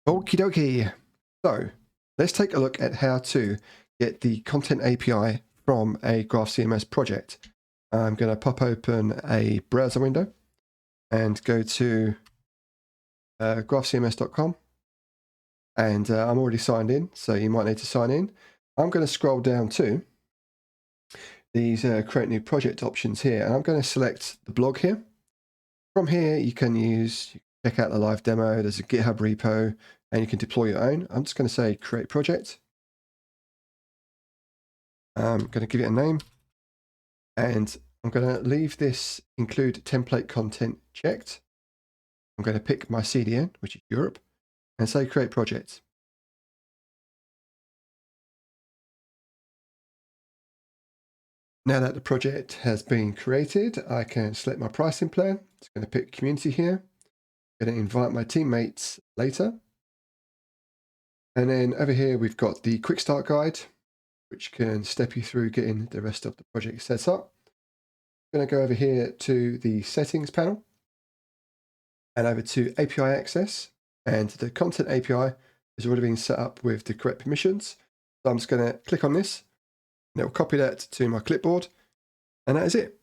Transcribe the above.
Okie dokie. So let's take a look at how to get the Content API from a GraphCMS project. I'm going to pop open a browser window and go to graphcms.com. And I'm already signed in, so you might need to sign in. I'm going to scroll down to these create new project options here, and I'm going to select the blog here. From here, you can check out the live demo. There's a GitHub repo, and you can deploy your own. I'm just going to say create project. I'm going to give it a name, and I'm going to leave this include template content checked. I'm going to pick my CDN, which is Europe, and say create project. Now that the project has been created, I can select my pricing plan. It's going to pick community here. I'm going to invite my teammates later. And then over here, we've got the quick start guide, which can step you through getting the rest of the project set up. I'm going to go over here to the settings panel and over to API access. And the content API has already been set up with the correct permissions. So I'm just going to click on this and it will copy that to my clipboard. And that is it.